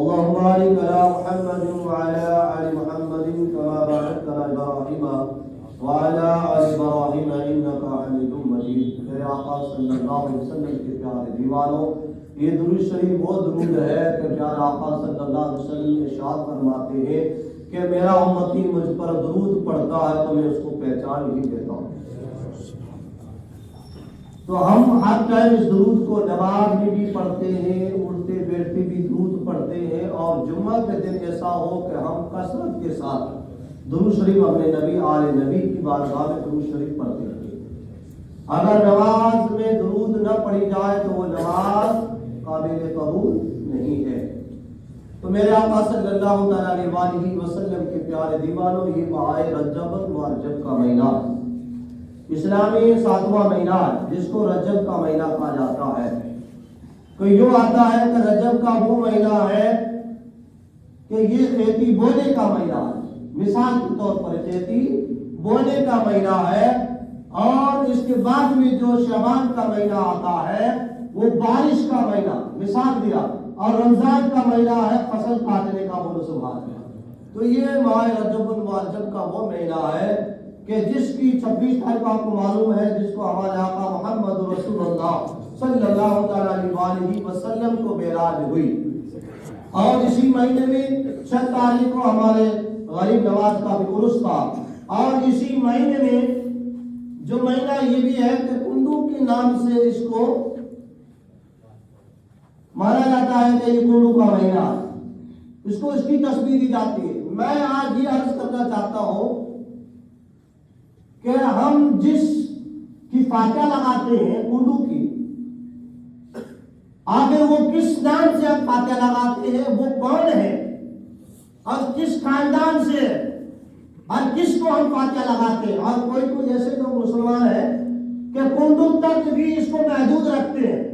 اللهم بارك على محمد وعلى آل محمد كما باركت على إبراهيم وعلى آل إبراهيم إنك حميد مجيد میرے آقا صلی اللہ علیہ وسلم کے پیارے دیوانوں یہ درود شریف وہ درود ہے کہ پیارے آقا صلی اللہ علیہ وسلم ارشاد فرماتے ہیں کہ میرا امتی مجھ پر درود پڑھتا ہے تو میں اس کو پہچان ہی دیتا ہوں. تو ہم ہر ٹائم اس درود کو نماز میں بھی پڑھتے ہیں, اٹھتے بیٹھتے بھی درود پڑھتے ہیں, اور جمعہ کے دن ایسا ہو کہ ہم کثرت کے ساتھ درود شریف اپنے نبی آل نبی کی بارگاہ میں درود شریف پڑھتے ہیں. اگر نماز میں درود نہ پڑھی جائے تو وہ نماز قابل قبول نہیں ہے. تو میرے آقا صلی اللہ علیہ وسلم کے پیارے دیوانوں, یہ ماہ رجب المرجب کا مہینہ اسلامی 7واں مہینہ جس کو رجب کا مہینہ کہا جاتا ہے. تو یوں آتا ہے کہ رجب کا وہ مہینہ ہے کہ یہ کھیتی بونے کا مہینہ ہے. مثال کے طور پر کھیتی بونے کا مہینہ ہے, اور اس کے بعد میں جو شعبان کا مہینہ آتا ہے وہ بارش کا مہینہ مثال دیا, اور رمضان کا مہینہ ہے فصل کاٹنے کا بولو سبحان اللہ. تو یہ ماہ رجب المرجب کا وہ مہینہ ہے کہ جس کی 26 تاریخ آپ کو معلوم ہے, جس کو ہمارے آقا محمد رسول اللہ صلی اللہ علیہ وسلم کو معراج ہوئی, اور اسی مہینے میں 6 تاریخ کو ہمارے غریب نواز کا بھی عرس تھا. اور اسی مہینے میں جو مہینہ یہ بھی ہے کہ کنڈو کے نام سے اس کو مانا جاتا ہے کہ یہ کنڈو کا مہینہ, اس کو اس کی تسبیح دی جاتی ہے. میں آج یہ عرض کرنا چاہتا ہوں کہ ہم جس کی فاتحہ لگاتے ہیں کنڈو کی, آخر وہ کس نام سے ہم فاتحہ لگاتے ہیں, وہ کون ہے اور کس خاندان سے اور کس کو ہم فاتحہ لگاتے ہیں. اور کوئی ایسے لوگ مسلمان ہیں کہ کنڈو تک بھی اس کو محدود رکھتے ہیں.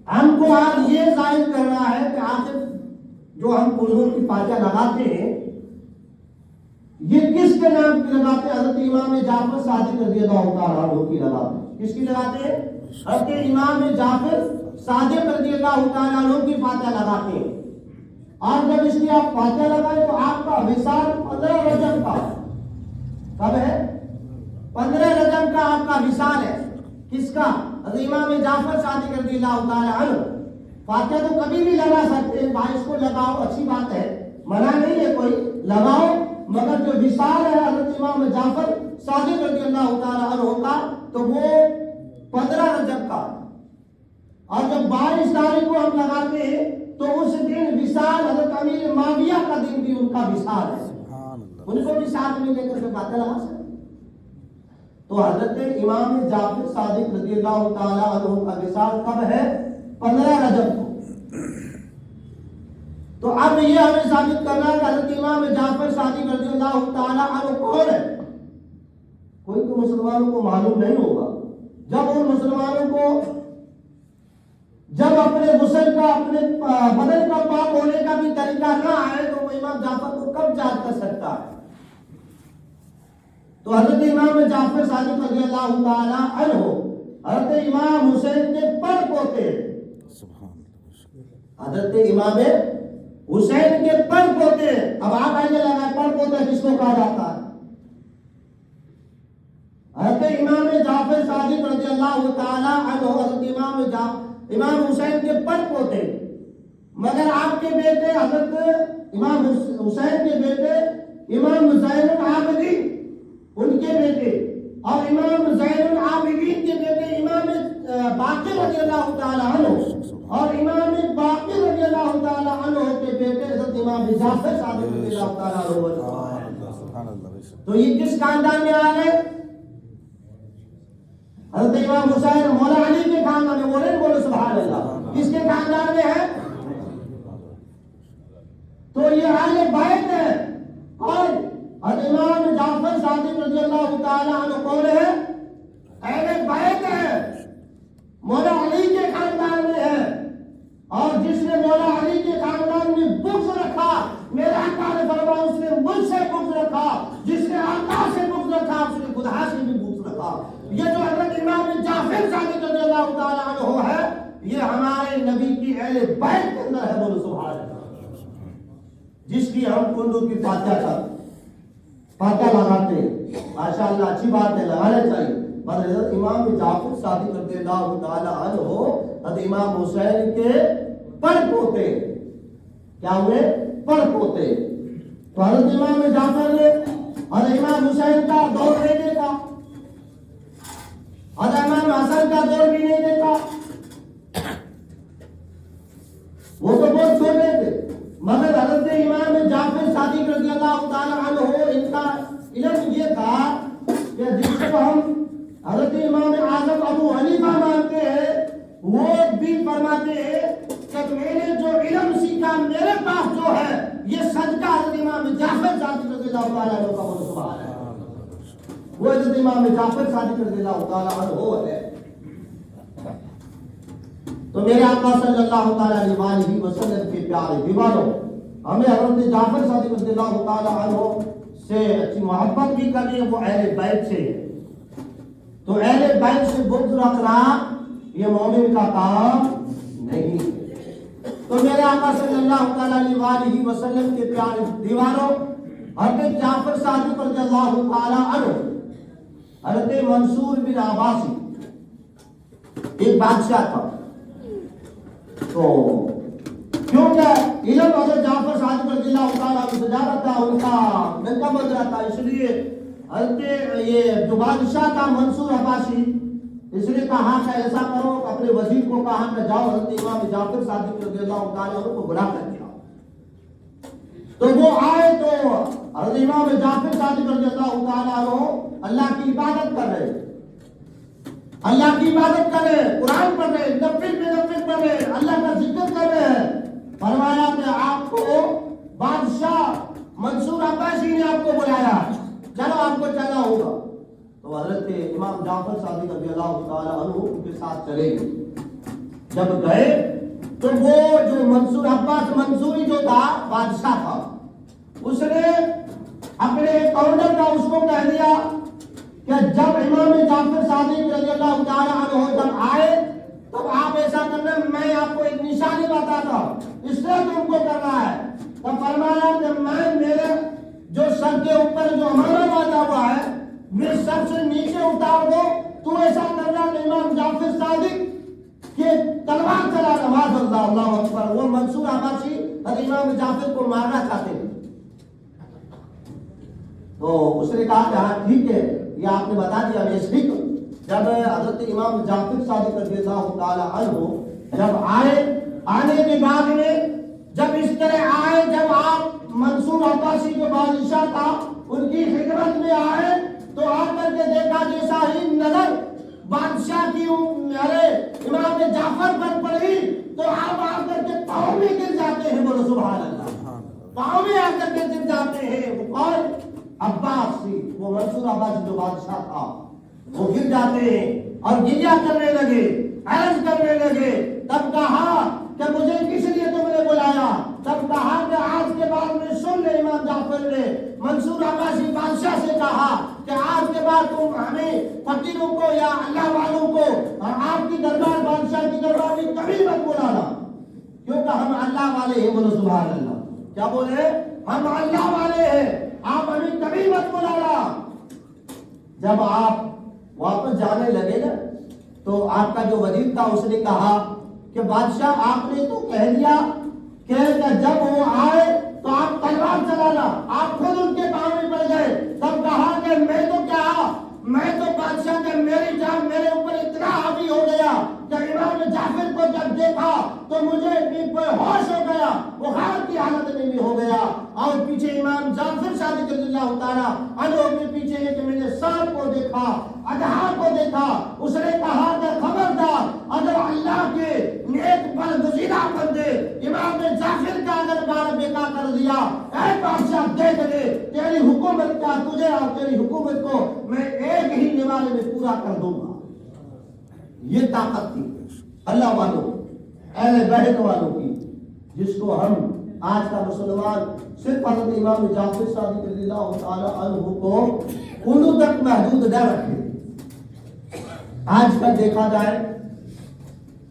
ہم کو آج یہ ظاہر کرنا ہے کہ آخر جو ہم کنڈو کی فاتحہ لگاتے ہیں یہ کس کے نام کی لگاتے ہیں. حضرت امام جعفر صادق رضی اللہ تعالیٰ عنہ کی لگاتے ہیں. کس کی لگاتے ہیں؟ حضرت امام جعفر صادق رضی اللہ تعالیٰ عنہ کی فاتحہ لگاتے ہیں. اور جب اس کی آپ فاتحہ لگائیں تو آپ کا وصال 15 رجب کا کب ہے؟ 15 رجب کا آپ کا وصال ہے. کس کا؟ حضرت امام جعفر صادق رضی اللہ تعالیٰ عنہ. فاتحہ تو کبھی بھی لگا سکتے ہیں بھائی, اس کو لگاؤ, اچھی بات ہے, منع نہیں ہے کوئی, لگاؤ, مگر جو وصال ہے حضرت امام جعفر صادق رضی اللہ تعالیٰ عنہ کا تو وہ 15 رجب کا. اور جب 22 تاریخ کو ہم لگاتے ہیں تو اس دن وصال حضرت امیر معاویہ کا دن بھی ان کا وصال ہے, ان کو بھی ساتھ میں لے کر کے باتیں لگا سکتے. تو حضرت امام جعفر صادق رضی اللہ تعالیٰ عنہ کا وصال کب ہے؟ 15 رجب کو. تو اب یہ ہمیں ثابت کرنا ہے کہ حضرت امام جعفر صادق رضی اللہ تعالیٰ عنہ کون ہے. کوئی تو مسلمانوں کو معلوم نہیں ہوگا. جب ان مسلمانوں کو جب اپنے غسل کا اپنے بدن کا پاک ہونے کا بھی طریقہ نہ آئے تو وہ امام جعفر کو کب یاد کر سکتا ہے. تو حضرت امام جعفر صادق رضی اللہ تعالیٰ عنہ حضرت امام حسین کے پر پوتے, حضرت امام حسین کے پر پوتے. اب آپ آئیے لگائے پر پوتے کس کو کہا جاتا ہے؟ حضرت امام جعفر صادق رضی اللہ تعالیٰ عنہ حضرت امام حسین کے پر پوتے. مگر آپ کے بیٹے حضرت امام حسین کے بیٹے امام زین العابدین ان کے بیٹے, اور امام زین العابدین کے بیٹے امام باقر رضی اللہ تعالیٰ عنہ, اور امام باقر رضی اللہ تعالیٰ عنہ کے بیٹے حضرت امام جعفر صادق رضی اللہ تعالیٰ عنہ. تو یہ کس خاندان میں آ گئے؟ حضرت امام حسین مولا علی کے خاندان میں. وہ اللہ تعالیٰ عنہ ہے، یہ ہمارے نبی کی اہل بیت کے اندر ہے، بولو سبحان اللہ، جس کی ہم کنڈو کی فاتحہ لگاتے ہیں۔ ماشاءاللہ اچھی بات ہے، لگانا چاہیے۔ پر حضرت امام جعفر صادق رضی اللہ تعالیٰ عنہ حضرت امام حسین کے پڑ پوتے، کیا ہوئے؟ پڑ پوتے۔ تو حضرت امام جعفر نے حضرت امام حسین کا دور نہیں دیکھا، حضرت امام حسن کا دور بھی نہیں دیکھا، وہ تو بہت چھوٹے تھے، مگر حضرت امام جعفر صادق رضی اللہ تعالیٰ عنہ ان کا علم یہ تھا کہ جس کو ہم حضرت امام اعظم ابو حنیفہ مانتے ہیں، وہ بھی فرماتے ہیں کہ میں نے جو علم سیکھا میرے پاس جو ہے یہ صدقہ حضرت امام جعفر صادق رضی اللہ تعالیٰ عنہ کا، وہ سبحان اللہ، وہ حضرت امام جعفر صادق رضی اللہ تعالیٰ عنہ ہے۔ تو میرے آقا صلی اللہ تعالیٰ علیہ وسلم کے پیارے دیوانوں، ہمیں حضرت جعفر صادق رضی اللہ تعالیٰ عنہ سے اچھی محبت بھی کرنی ہے، وہ اہل بیت سے ہے۔ تو اہل بیت سے بغض رکھنا یہ مومن کا کام نہیں ہے۔ تو میرے آقا صلی اللہ تعالیٰ علیہ وسلم کے پیارے دیوانوں، حضرت جعفر صادق رضی اللہ تعالیٰ عنہ، حضرت منصور بن عباسی ایک بادشاہ تھا، تو کیونکہ علم حضرت جعفر صادق رضی اللہ تعالیٰ عنہ سے زیادہ تھا، ان کا ننکا بدرا تھا، اس لیے حضرت یہ جو بادشاہ تھا منصور عباسی، اس نے کہا کہ ایسا کرو، اپنے وزیر کو کہا کہ جاؤ حضرت امام جعفر صادق رضی اللہ تعالیٰ عنہ کو بلا کر دیا۔ تو وہ آئے تو حضرت امام جعفر صادق رضی اللہ تعالیٰ عنہ اللہ کی عبادت کر رہے، اللہ کی عبادت کر رہے، قرآن پڑھ رہے، نفل پڑھ رہے، اللہ کا ذکر کر رہے ہیں۔ فرمایا کہ آپ کو بادشاہ منصور عباسی نے آپ کو بلایا، چلو آپ کو چلنا ہوگا۔ تو حضرت امام جعفر صادق رضی اللہ تعالیٰ عنہ ان کے ساتھ چلے گئے۔ جب گئے تو وہ جو منصور عباس منصوری جو تھا بادشاہ تھا، اس نے اپنے کاؤنٹر کا اس کو کہہ دیا کہ جب امام جعفر صادق رضی اللہ تعالیٰ عنہ جب آئے تو آپ ایسا کرنا، میں آپ کو ایک نشانی بتاتا ہوں، اس سے تم کو کرنا ہے۔ تو فرمایا کہ میں میرے جو سر کے اوپر جو ہمارا باندھا ہوا ہے میرے سر سے نیچے اتار دو، تو ایسا کرنا کہ امام جعفر صادق کے تلوار چلا نماز اللہ اکبر۔ وہ منصور عباسی حضرت امام جعفر کو مارنا چاہتے ہیں، تو اس نے کہا کہ ہاں ٹھیک ہے، یہ آپ نے بتا دیا، میں ٹھیک ہوں۔ جب حضرت امام جعفر صادق رضی اللہ تعالیٰ عنہ جب آنے کے بعد میں جب اس طرح آئے، جب آپ منصور عباسی جو بادشاہ تھا ان کی خدمت میں آئے تو آ کر کے دیکھا جیسا ہی نظر بادشاہ کی میرے امام جعفر پر پڑی تو آپ آ کر کے پاؤں میں گر جاتے ہیں، بولو سبحان اللہ، پاؤں میں آ کر کے گر جاتے ہیں۔ وہ کون؟ عباسی، وہ منصور عباسی جو بادشاہ تھا، وہ گر جاتے ہیں اور گریہ کرنے لگے، عرض کرنے لگے۔ تب کہا کہ مجھے کس لیے تم نے بلایا؟ تب کہا کہ آج کے بعد میں سن لے، امام جعفر نے منصور عباسی بادشاہ سے کہا کہ آج کے بعد تم ہمیں فقیروں کو یا اللہ والوں کو اور آپ کی دربار بادشاہ کی دربار میں کبھی مت بلانا، کیونکہ ہم اللہ والے ہیں، بولو سبحان اللہ۔ کیا بولے؟ ہم اللہ والے ہیں، آپ ہمیں کبھی مت بلانا۔ جب آپ واپس جانے لگے نا تو آپ کا جو وزیر تھا اس نے کہا کہ بادشاہ آپ نے تو کہہ دیا کہ جب وہ آئے تو آپ تلوار چلانا، آپ خود ان کے پاؤں میں پڑ گئے۔ تب کہا کہ میں تو کیا، میں تو بادشاہ کہ میری جان میرے اوپر اتنا حاوی ہو گیا کہ امام جعفر کو جب دیکھا تو مجھے بے ہوش ہو گیا، بخار کی حالت میں بھی ہو گیا، اور پیچھے امام جعفر صادق رضی اللہ تعالیٰ عنہ کے پیچھے ایک میں نے سانپ کو دیکھا، اژدہا کو دیکھا۔ اس نے کہا کہ خبردار، اگر اللہ کے نیک برگزیدہ بندے امام جعفر کا اگر بار بیکا کر دیا، اے بادشاہ دیکھ لے، تیری حکومت کا تجھے اور تیری حکومت کو میں ایک ہی نوالے میں پورا کر دوں گا۔ یہ طاقت تھی اللہ والوں، اہل بیت والوں کی، جس کو ہم آج کا مسلمان صرف حضرت امام جعفر صادق رضی اللہ تعالی عنہ کو اردو تک محدود نہ رکھے۔ آج کل دیکھا جائے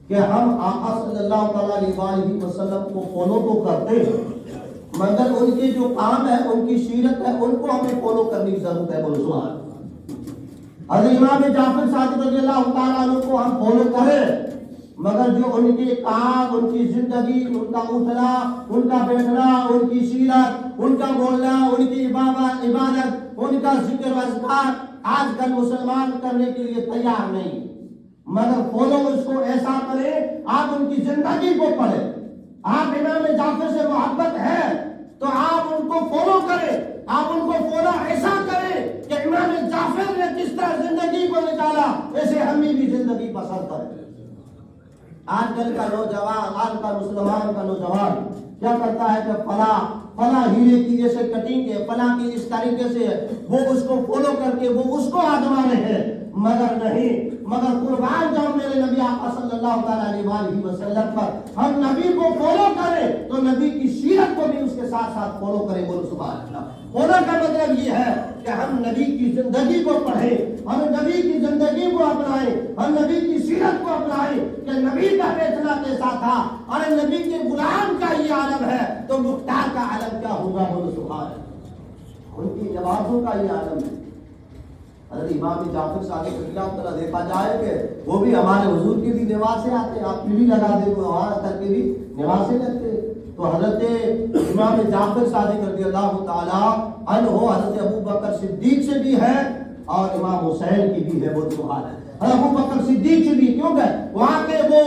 کہ ہم آقا صلی اللہ تعالیٰ علیہ وسلم کو فالو تو کرتے ہیں مگر ان کے جو کام ہے ان کی سیرت ہے ان کو ہمیں فالو کرنے کی ضرورت ہے. بولو سبحان اللہ. حضرت امام جعفر صادق رضی اللہ تعالیٰ عنہ کو ہم فالو کریں مگر جو ان کے کام، ان کی زندگی، ان کا اٹھنا، ان کا بیٹھنا، ان کی سیرت، ان کا بولنا، ان کی عبادت، ان کا ذکر و اذکار آج کل مسلمان کرنے کے لیے تیار نہیں. مگر فالو اس کو ایسا کریں، آپ ان کی زندگی کو پڑھیں. آپ امام جعفر سے محبت ہے تو آپ ان کو فالو کریں. آپ ان کو فالو ایسا کریں کہ امام جعفر نے کس طرح زندگی کو نکالا ایسے ہمیں بھی زندگی پسند کریں. آج کل کا نوجوان، آج کا مسلمان کا نوجوان کیا کرتا ہے کہ فلاں ہیرے کی جیسے کٹنگ ہے، فلاں کی اس طریقے سے ہے، وہ اس کو فالو کر کے وہ اس کو آزما رہے ہیں. مگر نہیں، مگر قربان جاؤ میرے نبی آقا صلی اللہ تعالیٰ علیہ وسلم پر. ہم نبی کو فالو کریں تو نبی کی سیرت کو بھی اس کے ساتھ ساتھ فالو کریں. بولو سبحان اللہ. فالو کا مطلب یہ ہے کہ ہم نبی کی زندگی کو پڑھیں، ہم نبی کی زندگی کو اپنائیں، ہم نبی کی سیرت کو اپنائیں کہ نبی کا بیٹھنا کیسا تھا. اور نبی کے غلام کا یہ عالم ہے تو مختار کا عالم کیا ہوگا. بولو سبحان اللہ. ان کی نمازوں کا یہ عالم ہے. حضرت امام جعفر صادق رضی اللہ تعالیٰ دیکھا جائے کہ وہ بھی ہمارے حضور کی بھی نماز سے آتے. آپ کی بھی لگا دیں وہ وہاں کر کے بھی نماز سے لگتے. تو حضرت امام جعفر صادق رضی اللہ تعالیٰ عنہ حضرت ابو بکر صدیق سے بھی ہے اور امام حسین کی بھی ہے. وہ سبحان ہے. ابو بکر صدیق سے بھی کیوں کہ وہاں کے وہ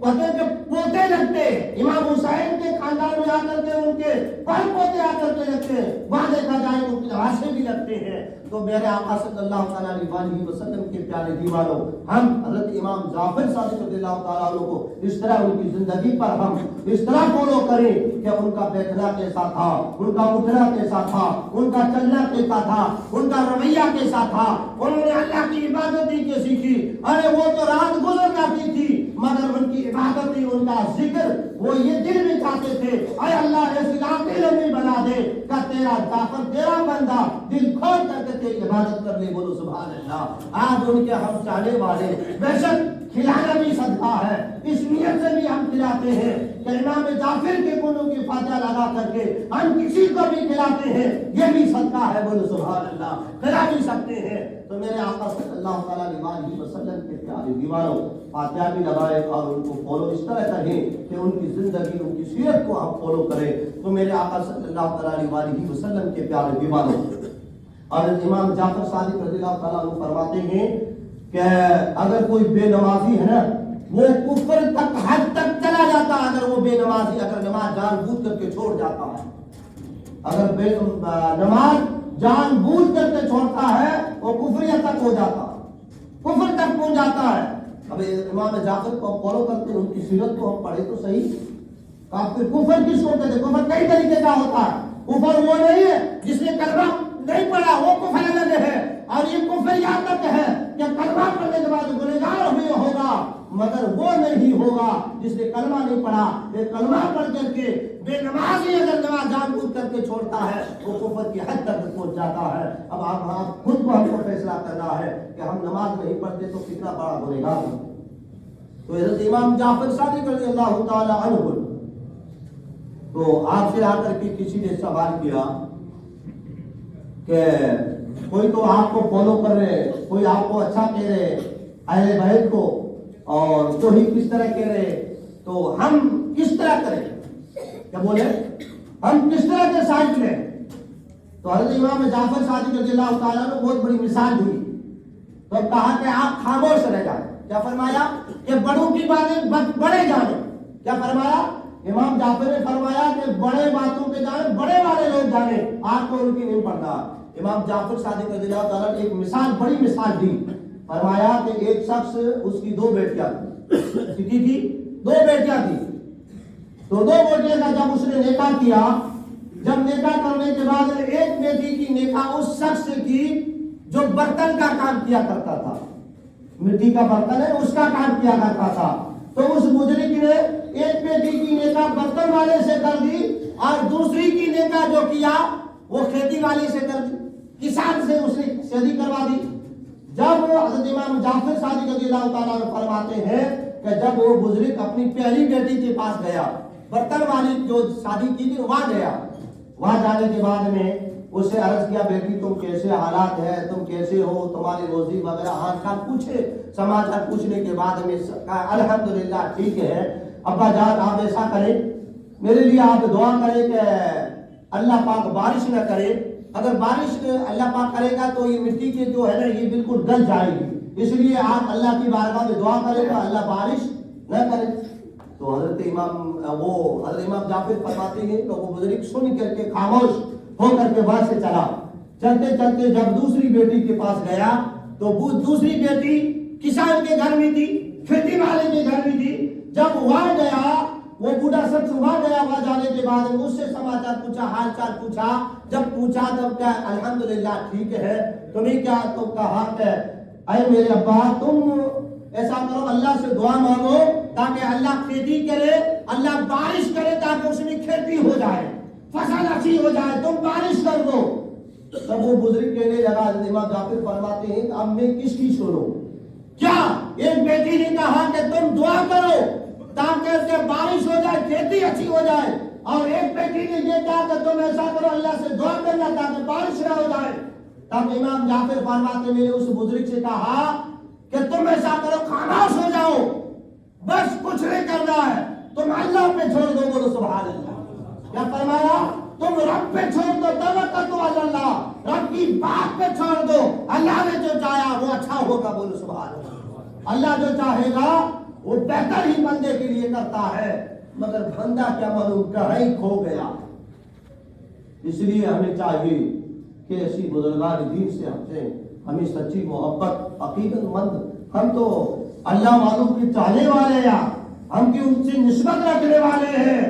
کہتے کہ پوتے لگتے امام حسین کے خاندان میں آ کر کے ان کے پر پوتے آ کر کے لگتے ہیں. وہاں دیکھا جائے ان کی نواسے بھی لگتے ہیں. تو میرے آقا صلی اللہ تعالیٰ علیہ وسلم کے پیارے دیوانوں، ہم حضرت امام جعفر صادق رضی اللہ تعالیٰ عنہ کو اس طرح ان کی زندگی پر ہم اس طرح فالو کریں کہ ان کا بیٹھنا کیسا تھا، ان کا اٹھنا کیسا تھا، ان کا چلنا کیسا تھا، ان کا رویہ کیسا تھا. انہوں نے اللہ کی عبادت ہی کیسی کی. ارے وہ تو رات گزر جاتی تھی مگر ان کی عبادت ہی، ان کا ذکر، وہ یہ دل میں چاہتے تھے اے اللہ ایسی راتیں لمبی بنا دے کہ تیرا جعفر، تیرا بندہ دل کھول کر کے تیری عبادت کر لے. بولو سبحان اللہ. آج ان کے ہم چاہنے والے بے شک کھلانا بھی صدقہ ہے، اس نیت سے بھی ہم کھلاتے ہیں کہ امام جعفر کے گنوں کی فاتحہ لگا کر کے ہم کسی کو بھی کھلاتے ہیں، یہ بھی صدقہ ہے. بولو سبحان اللہ. کھلا بھی سکتے ہیں. تو میرے آقا صلی اللہ تعالیٰ علیہ وسلم کے پیارے دیوانوں، فاتحہ بھی لگائے اور ان کو فالو اس طرح کریں کہ ان کی زندگی، ان کی سیرت کو ہم فالو کریں. تو میرے آقا صلی اللہ تعالیٰ علیہ وسلم کے پیارے دیوانوں، اور امام جعفر صادق رضی اللہ تعالیٰ عنہ فرماتے ہیں کہ اگر کوئی بے نمازی ہے نا، وہ کفر تک حد تک چلا جاتا ہے. اگر وہ بے نمازی اگر نماز جان بوجھ کر کے چھوڑ جاتا ہے، اگر بے نماز جان بوجھ کر کے چھوڑتا ہے وہ کفریت تک ہو جاتا ہے، کفر تک پہنچ جاتا ہے. اب امام جعفر کو ہم فالو کرتے ہیں، ان کی سیرت کو ہم پڑھے تو صحیح. کافر کفر کس کو کہتے ہیں؟ کفر کئی طریقے کا ہوتا ہے. کفر وہ نہیں ہے جس نے کلمہ نہیں پڑھا، وہ کفر الگ ہے. اور یہ کفر یہاں تک ہے کہ کلمہ پڑھنے کے بعد گنہگار ہوئے ہوگا مگر وہ نہیں ہوگا جس نے کلمہ نہیں پڑھا. یہ کلمہ پڑھ کر کے بے نمازی اگر نماز جان بوجھ کر کے چھوڑتا ہے وہ کفر کی حد تک پہنچ جاتا ہے. اب آپ خود کو ہم کو فیصلہ کرنا ہے کہ ہم نماز نہیں پڑھتے تو کتنا بڑا گنہگار ہوں. تو حضرت امام جعفر صادق رضی اللہ تعالی عنہ، تو آپ سے آ کر کے کسی نے سوال کیا کہ کوئی تو آپ کو فالو کر رہے، کوئی آپ کو اچھا کہہ رہے اہل بیت کو، اور کوئی کس طرح کہہ رہے، تو ہم کس طرح کریں؟ کیا بولے ہم کس طرح کے سائٹ لیں؟ تو حضرت امام جعفر صادق رضی اللہ تعالیٰ نے بہت بڑی مثال دی. تو کہا کہ آپ خاموش رہ جائیں. کیا فرمایا کہ بڑوں کی باتیں بڑے جانیں. کیا فرمایا؟ امام جعفر نے فرمایا کہ بڑے باتوں پہ جانیں، بڑے والے لوگ جانیں، آپ کو ان کی نہیں پڑھنا. امام جعفر صادق رضی اللہ تعالیٰ نے ایک مثال، بڑی مثال دی. فرمایا کہ ایک شخص، اس کی 2 بیٹیاں تھی، 2 بیٹیاں تھی. تو 2 بیٹیاں کا جب اس نے نکاح کیا، جب نکاح کرنے کے بعد ایک بیٹی کی نکاح اس شخص سے کی جو برتن کا کام کیا کرتا تھا، مٹی کا برتن ہے اس کا کام کیا کرتا تھا. تو اس مجرم نے ایک بیٹی کی نکاح برتن والے سے کر دی اور دوسری کی نکاح جو کیا وہ کھیتی والی سے کر دی، کسان سے اس نے شادی کروا دی. جب حضرت امام جعفر صادق رضی اللہ تعالیٰ عنہ فرماتے ہیں کہ جب وہ بزرگ اپنی پہلی بیٹی کے پاس گیا، برتن والی جو شادی کی تھی وہاں گیا، وہاں جانے کے بعد میں اسے عرض کیا بیٹی تم کیسے حالات ہے، تم کیسے ہو، تمہاری روزی وغیرہ حال چال پوچھے، سماچار پوچھنے کے بعد میں کہا الحمدللہ ٹھیک ہے، ابا جان آپ ایسا کریں میرے لیے آپ دعا کریں کہ اللہ پاک بارش نہ کرے، اگر بارش اللہ پاک کرے گا تو یہ مٹی کے جو ہے نا یہ بالکل گل جائے گی، اس لیے آپ اللہ کی بارگاہ میں دعا کریں کہ اللہ بارش نہ کرے۔ تو حضرت امام جعفر فرماتے ہیں کہ وہ بزرگ سن کر کے خاموش ہو کر کے وہاں سے چلا، چلتے چلتے جب دوسری بیٹی کے پاس گیا تو وہ دوسری بیٹی کسان کے گھر میں تھی، کھیتی والے کے گھر میں تھی، جب وہاں گیا وہ بوڑھا شخص وہاں گیا، وہاں جانے کے بعد اس سے سماچار پوچھا، حال چال پوچھا، جب پوچھا تب کیا الحمدللہ ٹھیک ہے، تمہیں کیا تم کا حق ہے، اے میرے ابا تم ایسا کرو اللہ سے دعا مانگو تاکہ اللہ کھیتی کرے، اللہ بارش کرے تاکہ اس میں کھیتی ہو جائے، فصل اچھی ہو جائے، تم بارش کر دو۔ تب وہ بزرگ کہنے لگا، امام جعفر فرماتے ہیں اب میں کس کی سنوں؟ کیا ایک بیٹی نے کہا کہ تم دعا کرو تاکہ اس سے بارش ہو جائے، کھیتی اچھی ہو جائے، اور ایک بیٹی نے یہ کہا کہ تم ایسا کرو اللہ سے دعا کرنا تاکہ بارش نہ ہو جائے۔ تب امام جعفر فرماتے میں نے اس بزرگ سے کہا کہ تم ایسا کرو خاموش ہو جاؤ، بس کچھ نہیں کرنا ہے، تم اللہ پہ چھوڑ دو، بولو سبحان اللہ۔ کیا فرمایا؟ تم رب پہ چھوڑ دو، توکل اللہ، رب کی بات پہ چھوڑ دو، اللہ نے جو چاہا وہ اچھا ہوگا، بولو سبحان اللہ۔ اللہ جو چاہے گا وہ بہتر ہی بندے کے لیے کرتا ہے، مگر بندہ کیا معلوم کہیں کھو گیا۔ اس لیے ہمیں چاہیے کہ ایسی بزرگان دین سے ہمیں سچی محبت، عقیدت مند، ہم تو اللہ والوں کے چاہنے والے ہیں، ہم کی ان سے نسبت رکھنے والے ہیں،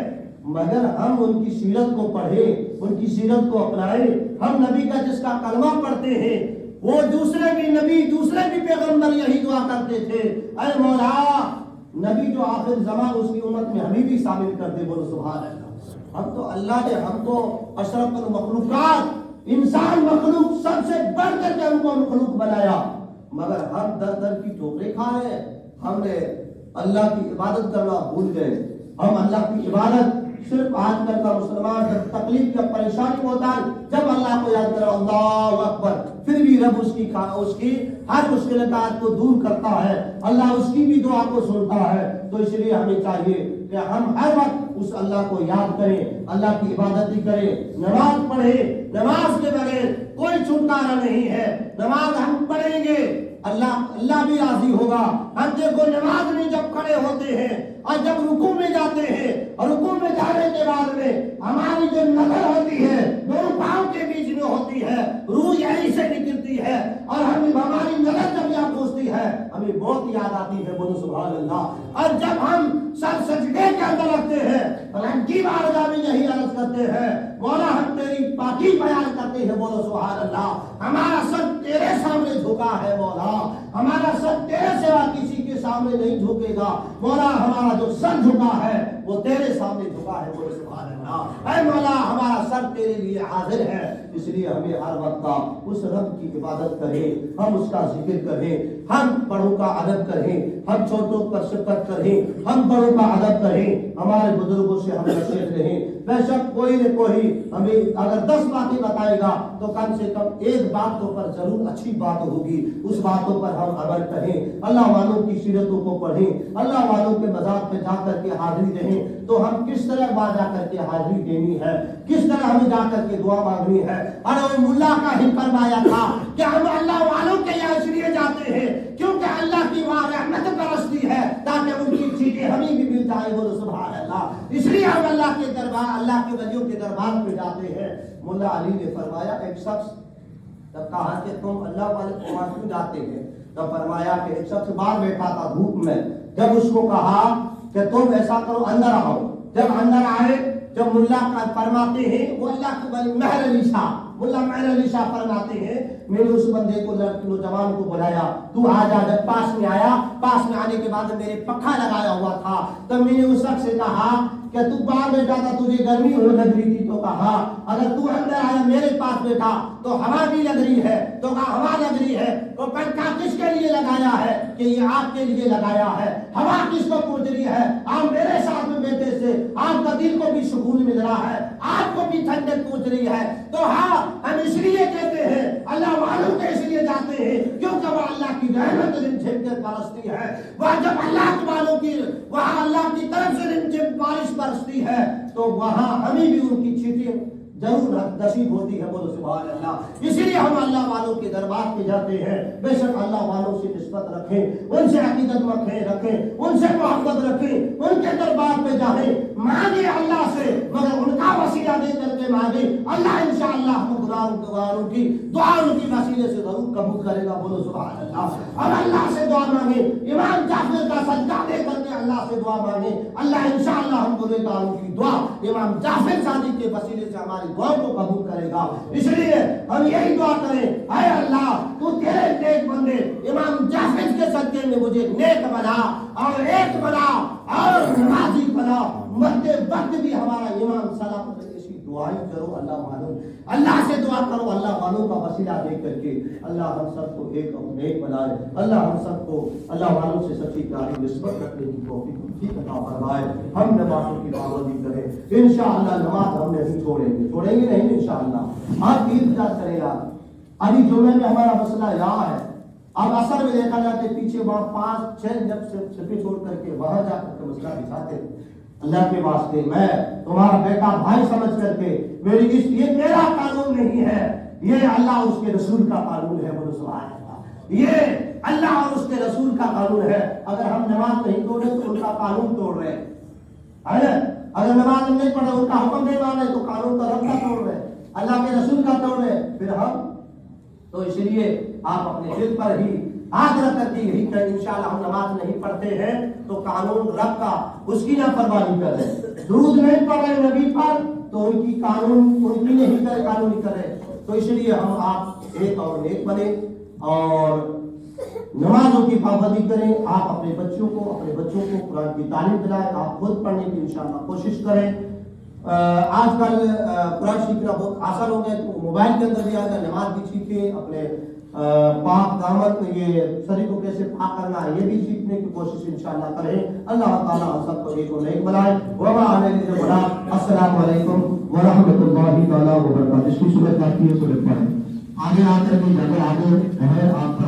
مگر ہم ان کی سیرت کو پڑھیں، ان کی سیرت کو اپنائیں۔ ہم نبی کا جس کا کلمہ پڑھتے ہیں وہ دوسرے بھی نبی، دوسرے بھی پیغمبر یہی دعا کرتے تھے، اے مولا نبی جو آخر زمان اس کی امت میں ہمیں بھی شامل کر دے، بولو سبحان اللہ۔ ہم تو اللہ نے ہم کو اشرف المخلوقات، انسان مخلوق سب سے بڑھ کر کے ہم کو مخلوق بنایا، مگر ہم در در کی ٹھوکریں کھا رہے ہیں، ہم نے اللہ کی عبادت کرنا بھول گئے۔ ہم اللہ کی عبادت صرف آج کل کا مسلمان جب تکلیف یا پریشانی ہوتا ہے جب اللہ کو یاد کرو اللہ اکبر، پھر بھی رب اس کی ہر مشکلات کو دور کرتا ہے، اللہ اس کی بھی دعا کو سنتا ہے۔ تو اس لیے ہمیں چاہیے کہ ہم ہر وقت اس اللہ کو یاد کریں، اللہ کی عبادت ہی کریں، نماز پڑھیں، نماز کے بغیر کوئی چھٹکارا نہیں ہے، نماز ہم پڑھیں گے اللہ بھی راضی ہوگا۔ ہم دیکھو نماز میں جب کھڑے ہوتے ہیں اور جب رکوع میں جاتے ہیں اور رکوع میں جانے کے بعد میں ہماری جو نظر ہوتی ہے دونوں پاؤں کے بیچ میں ہوتی ہے، روح یہیں سے نکلتی ہے، اور ہماری نظر جب یہاں پہنچتی ہے ہمیں بہت یاد آتی ہے، بولو سبحان اللہ۔ اور جب ہم سر سجدے کے اندر رکھتے ہیں رب کی بارگاہ میں یہی عرض کرتے ہیں مولا ہم تیری پاکی بیان کرتے ہیں، بولو سبحان اللہ۔ ہمارا سر تیرے سامنے جھکا ہے مولا، ہمارا سر تیرے سوا کسی کے سامنے نہیں جھکے گا مولا، ہمارا جو سر جھکا ہے وہ تیرے سامنے جھکا ہے، بولو سبحان اللہ۔ اے مولا ہمارا سر تیرے لیے حاضر ہے، اس لیے ہمیں ہر وقت اس رب کی عبادت کریں، ہم اس کا ذکر کریں، ہم بڑوں کا ادب کریں، ہم چھوٹوں پر شفقت کریں، ہم بڑوں کا ادب کریں، ہمارے بزرگوں سے ہم نصیحت رہیں۔ بے شک کوئی نہ کوئی ہمیں اگر 10 باتیں بتائے گا تو کم سے کم ایک بات تو پر ضرور اچھی بات ہوگی، اس باتوں پر ہم عمل کریں، اللہ والوں کی سیرتوں کو پڑھیں، اللہ والوں کے مزار پہ جا کر کے حاضری دیں، تو ہم کس طرح وہاں جا کر کے حاضری دینی ہے، کس طرح ہمیں جا کر کے دعا مانگنی ہے۔ اور وہ ملا کا ہی فرمایا تھا کہ ہم اللہ والوں کے یہاں اس لیے جاتے ہیں کیونکہ اللہ کی وہاں رحمت برستی ہے تاکہ ان کی چیزیں ہمیں بھی مل جائے، بولو سبحان اللہ۔ اس لیے ہم اللہ کے دربار، اللہ کے ولیوں کے دربار پہ جاتے ہیں۔ مولا علی نے فرمایا ایک شخص جب کہا کہ تم اللہ والے کے وہاں کیوں جاتے ہیں، تب فرمایا کہ ایک شخص باہر بیٹھا تھا دھوپ میں، جب اس کو کہا کہ تم ایسا کرو اندر آؤ، جب اندر آئے جب ملا فرماتے ہیں وہ اللہ کے ولی مہر علی شاہ، ملا مہر علی شاہ فرماتے ہیں میں نے اس بندے کو نوجوان کو بلایا، تو آ جا۔ جب پاس میں آیا، پاس میں آنے کے بعد میرے پکھا لگایا ہوا تھا، تب میں نے اس شخص سے کہا کہ تو باہر بیٹھا تھا تجھے گرمی ہو لگ رہی تھی، تو کہا اگر تو اندر آیا میرے پاس بیٹھا تو ہوا بھی لگ رہی ہے، تو کہا ہوا لگ رہی ہے، تو پنکھا کس کے لیے لگایا ہے کہ یہ آپ کے لیے لگایا ہے، ہوا کس کو پہنچ رہی ہے، آپ میرے ساتھ میں بیٹھے سے آپ کا دل کو بھی سکون مل رہا ہے، آپ کو بھی ٹھنڈک پہنچ رہی ہے۔ تو ہاں ہم اس لیے کہتے ہیں اللہ والوں کے اس لیے جاتے ہیں کیونکہ وہ اللہ کی رحمت رمجھم کے برستی ہے، وہ جب اللہ والوں کی وہاں اللہ کی طرف سے رمجھم بارش برستی ہے تو وہاں ہمیں بھی ان کی چیٹیں ضرور نصیب ہوتی ہے، بولو سبحان اللہ۔ اسی لیے ہم اللہ والوں کے دربار پہ جاتے ہیں، بے شک اللہ والوں سے نسبت رکھیں، ان سے عقیدت رکھیں، ان سے محبت رکھیں، ان کے دربار پہ جائیں، مانگے اللہ سے، مگر ان کا وسیلہ دے کر کے مانگے، اللہ انشاءاللہ ہم گناہگاروں کی دعا ان کی وسیلے سے ضرور قبول کرے گا، بولو سبحان اللہ۔ اور اللہ سے دعا مانگے، امام جعفر کا سجدہ دے کر کے اللہ سے دعا مانگے، اللہ انشاءاللہ ہم گناہگاروں کی دعا امام جعفر صادق کے وسیلے سے ہماری دعا کو قبول کرے گا۔ اس لیے ہم یہی دعا کریں، اے اللہ تو تیرے نیک بندے امام جعفر کے صدقے میں مجھے نیک بنا اور ایک بنا اور نمازی بنا، مرتے وقت بھی ہمارا امام سلامت رہے۔ اسی دعائیں کرو، اللہ والوں اللہ سے دعا کرو، اللہ والوں کا وسیلہ دے کر کے اللہ ہم سب کو ایک اور نیک بنائے، اللہ ہم سب کو اللہ والوں سے سچی پیاری نسبت رکھنے کی توفیق عطا فرمائے، ہم نمازوں کی پابندی کریں، انشاءاللہ نماز ہم نہیں چھوڑیں گے نہیں انشاءاللہ۔ آپ انتظار کریں یار، ابھی جمعے میں ہمارا مسئلہ یہاں ہے، اب اثر میں دیکھا جاتے پیچھے وہاں 5-6 جب سے چھوڑ کر کے وہاں جا کر کے مسئلہ بچھاتے ہیں۔ اللہ کے واسطے میں تمہارا بیٹا بھائی سمجھ کر کے یہ میرا قانون نہیں ہے، یہ اللہ اور اس کے رسول کا قانون ہے، بولو سبحان اللہ۔ یہ اللہ اور اس کے رسول کا قانون ہے، اگر ہم نماز نہیں توڑے تو ان کا قانون توڑ رہے ہیں، اگر نماز ہم نہیں پڑھے ان کا حکم نہیں مانے تو قانون تو رب کا توڑ رہے ہیں، اللہ کے رسول کا توڑ رہے ہیں، پھر ہم تو اس لیے آپ اپنے دل پر ہی ہاتھ رکھ کر کے یہی کہ انشاءاللہ ہم نماز نہیں پڑھتے ہیں تو قانون رب کا اس کی نافرمانی کر رہے، درود نہیں پڑھ رہے نبی پر تو ان کی نہیں کرے قانونی کرے۔ تو اس لیے ہم آپ ایک اور نیک بنے اور نمازوں کی پابندی کریں، آپ اپنے بچوں کو قرآن کی تعلیم دلائیں، آپ خود پڑھنے کی انشاءاللہ کوشش کریں۔ آج کل قرآن سیکھنا بہت آسان ہو گیا، تو موبائل کے اندر بھی آ گیا، نماز بھی سیکھیں، اپنے پاک دامن یہ شریر کو کیسے پاک کرنا ہے یہ بھی سیکھنے کی کوشش انشاءاللہ کریں۔ اللہ تعالیٰ ہم سب کو ایک اور نیک بنائے۔ وما علیہ السلام، السلام علیکم ورحمۃ اللہ تعالیٰ وبرکاتہ۔ اس کی صورت آتی ہے، صورت پڑھیں، آگے آ کر کے جگہ آگے ہے آپ